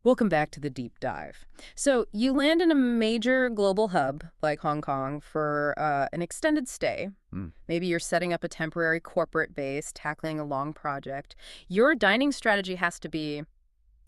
Welcome back to the deep dive. So, you land in a major global hub like Hong Kong for an extended stay. Mm. Maybe you're setting up a temporary corporate base, tackling a long project. Your dining strategy has to be,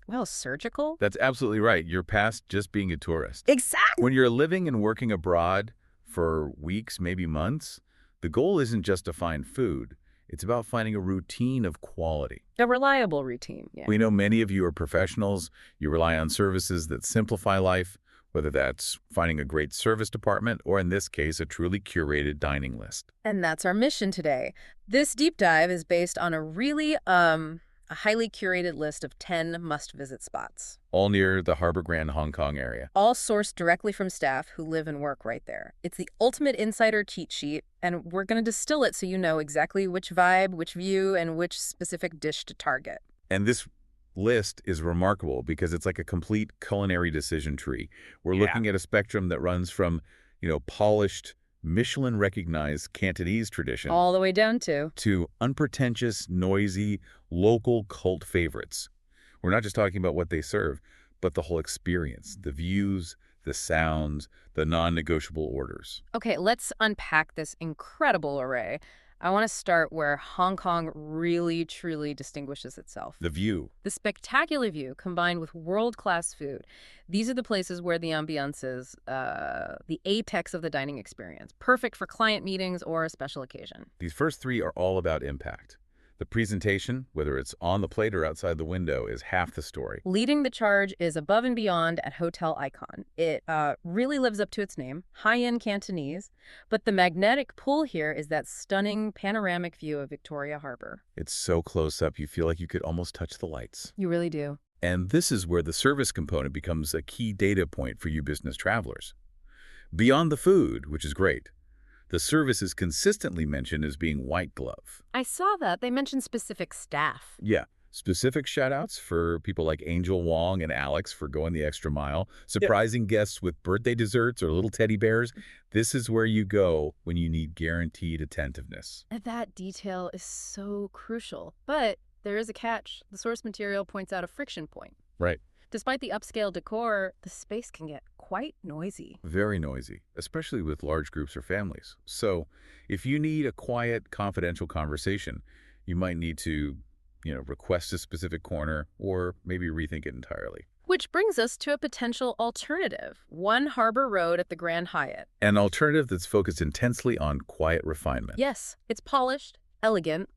well, surgical. That's absolutely right. You're past just being a tourist. Exactly. When you're living and working abroad for weeks, maybe months, the goal isn't just to find food. It's about finding a routine of quality. A reliable routine, yeah. We know many of you are professionals. You rely on services that simplify life, whether that's finding a great service department or, in this case, a truly curated dining list. And that's our mission today. This deep dive is based on a highly curated list of 10 must-visit spots. All near the Harbor Grand Hong Kong area. All sourced directly from staff who live and work right there. It's the ultimate insider cheat sheet, and we're going to distill it so you know exactly which vibe, which view, and which specific dish to target. And this list is remarkable because it's like a complete culinary decision tree. We're looking at a spectrum that runs from, polished, Michelin-recognized Cantonese tradition All the way down to unpretentious, noisy, local cult favorites. We're not just talking about what they serve, but the whole experience, the views, the sounds, the non-negotiable orders. Okay, let's unpack this incredible array. I want to start where Hong Kong really, truly distinguishes itself. The view. The spectacular view combined with world-class food. These are the places where the ambiance is the apex of the dining experience, perfect for client meetings or a special occasion. These first three are all about impact. The presentation, whether it's on the plate or outside the window, is half the story. Leading the charge is Above and Beyond at Hotel Icon. It really lives up to its name, high-end Cantonese, but the magnetic pull here is that stunning panoramic view of Victoria Harbor. It's so close up you feel like you could almost touch the lights. You really do. And this is where the service component becomes a key data point for you business travelers. Beyond the food, which is great, the service is consistently mentioned as being white glove. I saw that. They mentioned specific staff. Yeah, specific shout-outs for people like Angel Wong and Alex for going the extra mile, surprising guests with birthday desserts or little teddy bears. This is where you go when you need guaranteed attentiveness. That detail is so crucial. But there is a catch. The source material points out a friction point. Right. Despite the upscale decor, the space can get quite noisy. Very noisy, especially with large groups or families. So if you need a quiet, confidential conversation, you might need to, request a specific corner or maybe rethink it entirely. Which brings us to a potential alternative. One Harbor Road at the Grand Hyatt. An alternative that's focused intensely on quiet refinement. Yes, it's polished, elegant.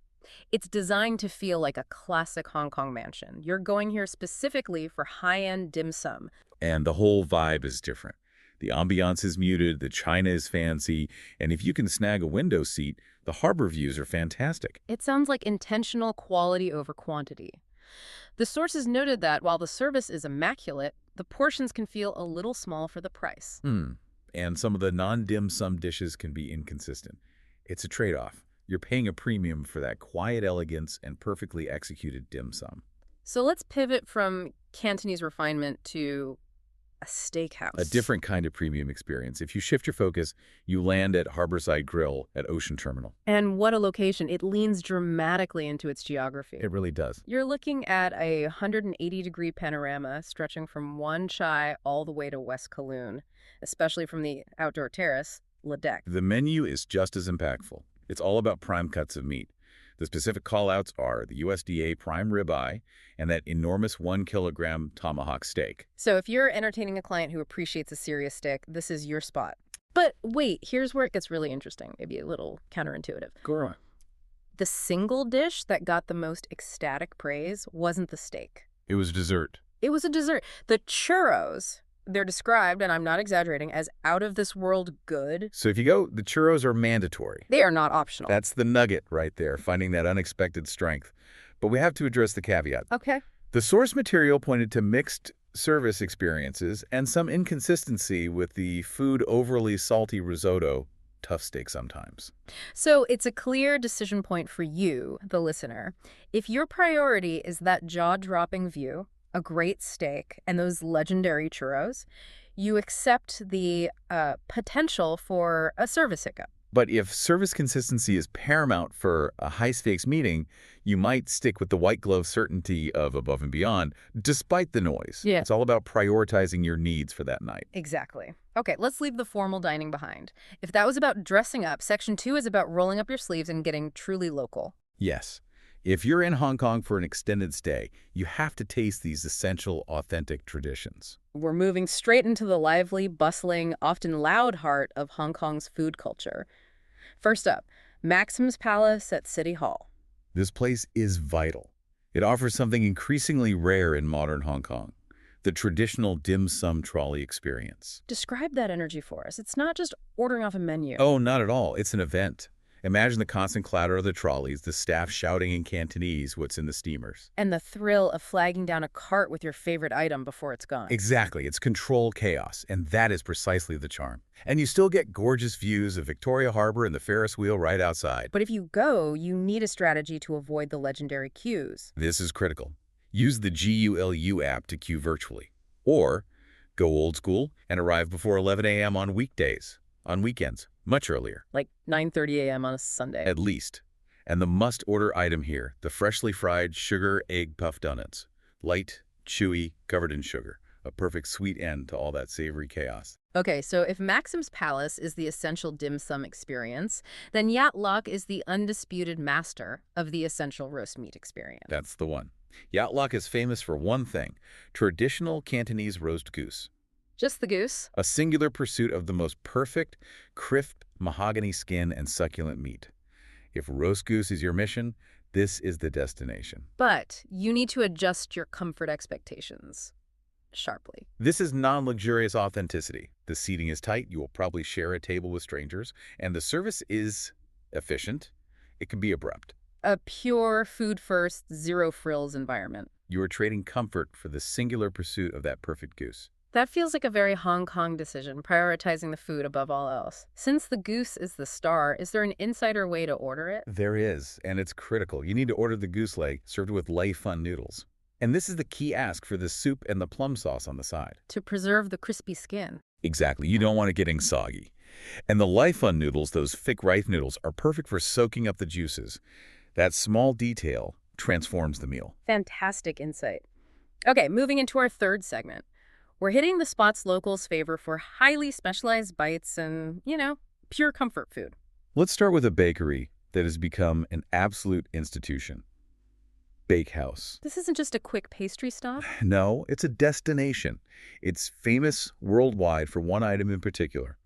It's designed to feel like a classic Hong Kong mansion. You're going here specifically for high-end dim sum. And the whole vibe is different. The ambiance is muted, the china is fancy, and if you can snag a window seat, the harbor views are fantastic. It sounds like intentional quality over quantity. The sources noted that while the service is immaculate, the portions can feel a little small for the price. And some of the non-dim sum dishes can be inconsistent. It's a trade-off. You're paying a premium for that quiet elegance and perfectly executed dim sum. So let's pivot from Cantonese refinement to a steakhouse. A different kind of premium experience. If you shift your focus, you land at Harborside Grill at Ocean Terminal. And what a location. It leans dramatically into its geography. It really does. You're looking at a 180-degree panorama stretching from Wan Chai all the way to West Kowloon, especially from the outdoor terrace, La Deck. The menu is just as impactful. It's all about prime cuts of meat. The specific call-outs are the USDA prime ribeye and that enormous 1-kilogram tomahawk steak. So if you're entertaining a client who appreciates a serious steak, this is your spot. But wait, here's where it gets really interesting, maybe a little counterintuitive. Go on. The single dish that got the most ecstatic praise wasn't the steak. It was dessert. It was a dessert. The churros, they're described, and I'm not exaggerating, as out-of-this-world good. So if you go, the churros are mandatory. They are not optional. That's the nugget right there, finding that unexpected strength. But we have to address the caveat. Okay. The source material pointed to mixed service experiences and some inconsistency with the food overly salty risotto, tough steak sometimes. So it's a clear decision point for you, the listener. If your priority is that jaw-dropping view, a great steak, and those legendary churros, you accept the potential for a service hiccup. But if service consistency is paramount for a high-stakes meeting, you might stick with the white glove certainty of Above and Beyond, despite the noise. Yeah. It's all about prioritizing your needs for that night. Exactly. Okay, let's leave the formal dining behind. If that was about dressing up, Section 2 is about rolling up your sleeves and getting truly local. Yes. If you're in Hong Kong for an extended stay, you have to taste these essential, authentic traditions. We're moving straight into the lively, bustling, often loud heart of Hong Kong's food culture. First up, Maxim's Palace at City Hall. This place is vital. It offers something increasingly rare in modern Hong Kong, the traditional dim sum trolley experience. Describe that energy for us. It's not just ordering off a menu. Oh, not at all. It's an event. Imagine the constant clatter of the trolleys, the staff shouting in Cantonese what's in the steamers. And the thrill of flagging down a cart with your favorite item before it's gone. Exactly. It's controlled chaos, and that is precisely the charm. And you still get gorgeous views of Victoria Harbor and the Ferris wheel right outside. But if you go, you need a strategy to avoid the legendary queues. This is critical. Use the GULU app to queue virtually. Or go old school and arrive before 11 a.m. on weekdays. On weekends, much earlier. Like 9:30 a.m. on a Sunday. At least. And the must-order item here, the freshly fried sugar egg puff donuts. Light, chewy, covered in sugar. A perfect sweet end to all that savory chaos. Okay, so if Maxim's Palace is the essential dim sum experience, then Yat Lok is the undisputed master of the essential roast meat experience. That's the one. Yat Lok is famous for one thing, traditional Cantonese roast goose. Just the goose? A singular pursuit of the most perfect, crisp, mahogany skin and succulent meat. If roast goose is your mission, this is the destination. But you need to adjust your comfort expectations sharply. This is non-luxurious authenticity. The seating is tight, you will probably share a table with strangers, and the service is efficient. It can be abrupt. A pure food-first, zero-frills environment. You are trading comfort for the singular pursuit of that perfect goose. That feels like a very Hong Kong decision, prioritizing the food above all else. Since the goose is the star, is there an insider way to order it? There is, and it's critical. You need to order the goose leg served with Lei Fun noodles. And this is the key ask for the soup and the plum sauce on the side. To preserve the crispy skin. Exactly. You don't want it getting soggy. And the Lei Fun noodles, those thick rice noodles, are perfect for soaking up the juices. That small detail transforms the meal. Fantastic insight. Okay, moving into our third segment. We're hitting the spots locals favor for highly specialized bites and, pure comfort food. Let's start with a bakery that has become an absolute institution. Bakehouse. This isn't just a quick pastry stop? No, it's a destination. It's famous worldwide for one item in particular,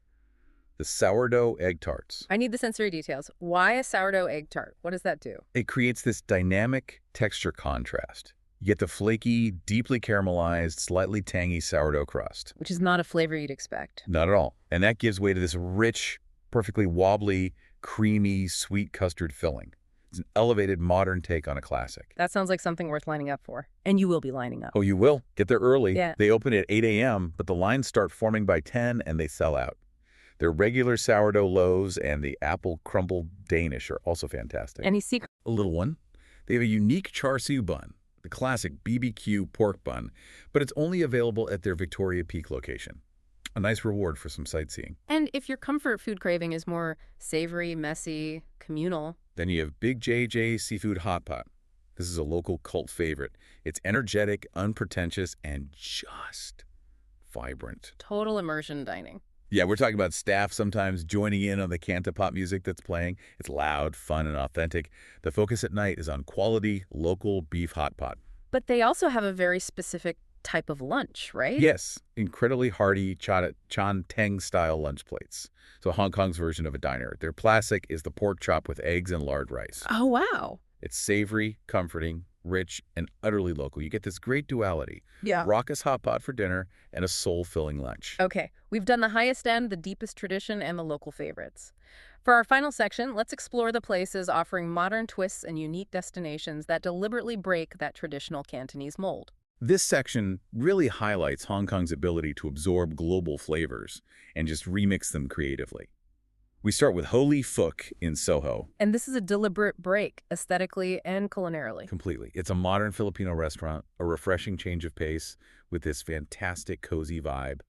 the sourdough egg tarts. I need the sensory details. Why a sourdough egg tart? What does that do? It creates this dynamic texture contrast. You get the flaky, deeply caramelized, slightly tangy sourdough crust. Which is not a flavor you'd expect. Not at all. And that gives way to this rich, perfectly wobbly, creamy, sweet custard filling. It's an elevated modern take on a classic. That sounds like something worth lining up for. And you will be lining up. Oh, you will? Get there early. Yeah. They open at 8 a.m., but the lines start forming by 10 and they sell out. Their regular sourdough loaves and the apple crumbled Danish are also fantastic. Any secret? A little one. They have a unique char siu bun, the classic BBQ pork bun, but it's only available at their Victoria Peak location. A nice reward for some sightseeing. And if your comfort food craving is more savory, messy, communal, then you have Big JJ Seafood Hot Pot. This is a local cult favorite. It's energetic, unpretentious, and just vibrant. total immersion dining. Yeah, we're talking about staff sometimes joining in on the cantopop music that's playing. It's loud, fun, and authentic. The focus at night is on quality, local beef hot pot. But they also have a very specific type of lunch, right? Yes, incredibly hearty Chan Teng-style lunch plates. So Hong Kong's version of a diner. Their classic is the pork chop with eggs and lard rice. Oh, wow. It's savory, comforting, rich, and utterly local. You get this great duality. Yeah. Raucous hot pot for dinner and a soul-filling lunch. Okay, we've done the highest end, the deepest tradition, and the local favorites. For our final section, let's explore the places offering modern twists and unique destinations that deliberately break that traditional Cantonese mold. This section really highlights Hong Kong's ability to absorb global flavors and just remix them creatively. We start with Ho Lee Fook in Soho. And this is a deliberate break, aesthetically and culinarily. Completely. It's a modern Filipino restaurant, a refreshing change of pace with this fantastic cozy vibe.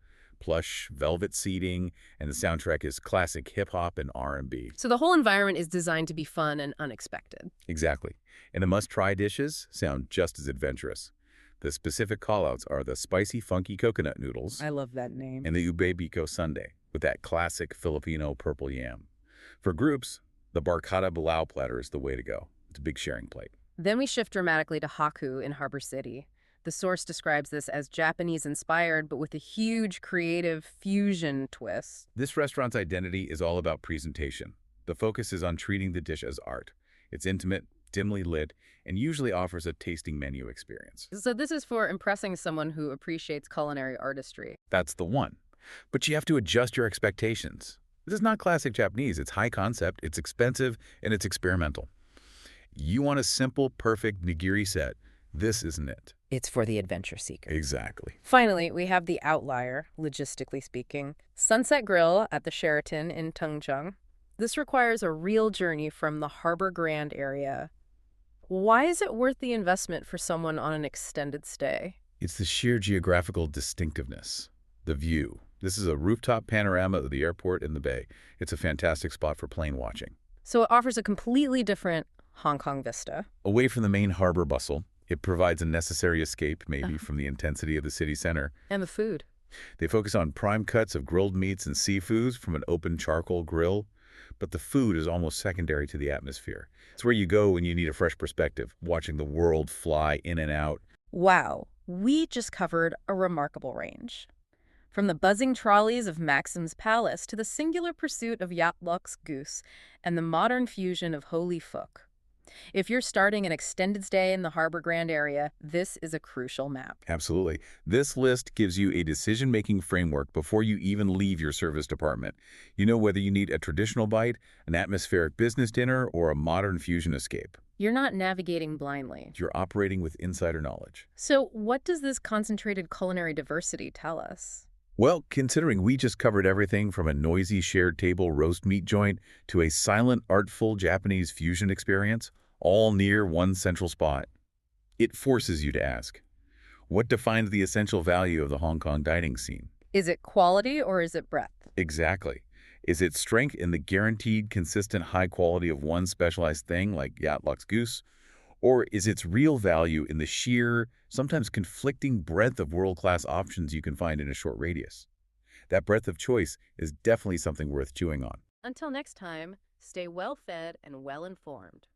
plush velvet seating, and the soundtrack is classic hip-hop and R&B. So the whole environment is designed to be fun and unexpected. Exactly. And the must-try dishes sound just as adventurous. The specific callouts are the spicy, funky coconut noodles I love that name. and the ube biko sundae with that classic Filipino purple yam. For groups, the barkada bulao platter is the way to go. It's a big sharing plate. Then we shift dramatically to Haku in Harbor City. The source describes this as Japanese-inspired, but with a huge creative fusion twist. This restaurant's identity is all about presentation. The focus is on treating the dish as art. It's intimate, dimly lit, and usually offers a tasting menu experience. So this is for impressing someone who appreciates culinary artistry. That's the one. But you have to adjust your expectations. This is not classic Japanese. It's high concept, it's expensive, and it's experimental. You want a simple, perfect nigiri set. This isn't it. It's for the adventure seeker. Exactly. Finally, we have the outlier, logistically speaking. Sunset Grill at the Sheraton in Tengcheng. This requires a real journey from the Harbor Grand area. Why is it worth the investment for someone on an extended stay? It's the sheer geographical distinctiveness. The view. This is a rooftop panorama of the airport and the bay. It's a fantastic spot for plane watching. So it offers a completely different Hong Kong vista. Away from the main harbor bustle, it provides a necessary escape, maybe, from the intensity of the city center. And the food. They focus on prime cuts of grilled meats and seafoods from an open charcoal grill, but the food is almost secondary to the atmosphere. It's where you go when you need a fresh perspective, watching the world fly in and out. Wow, we just covered a remarkable range. From the buzzing trolleys of Maxim's Palace to the singular pursuit of Yat Luk's Goose and the modern fusion of Holy Fook. If you're starting an extended stay in the Harbor Grand area, this is a crucial map. Absolutely. This list gives you a decision-making framework before you even leave your service department. You know whether you need a traditional bite, an atmospheric business dinner, or a modern fusion escape. You're not navigating blindly. You're operating with insider knowledge. So what does this concentrated culinary diversity tell us? Well, considering we just covered everything from a noisy shared table roast meat joint to a silent, artful Japanese fusion experience, all near one central spot, it forces you to ask, what defines the essential value of the Hong Kong dining scene? Is it quality or is it breadth? Exactly. Is it strength in the guaranteed, consistent high quality of one specialized thing like Yat Luk's Goose? Or is its real value in the sheer, sometimes conflicting breadth of world-class options you can find in a short radius? That breadth of choice is definitely something worth chewing on. Until next time, stay well-fed and well-informed.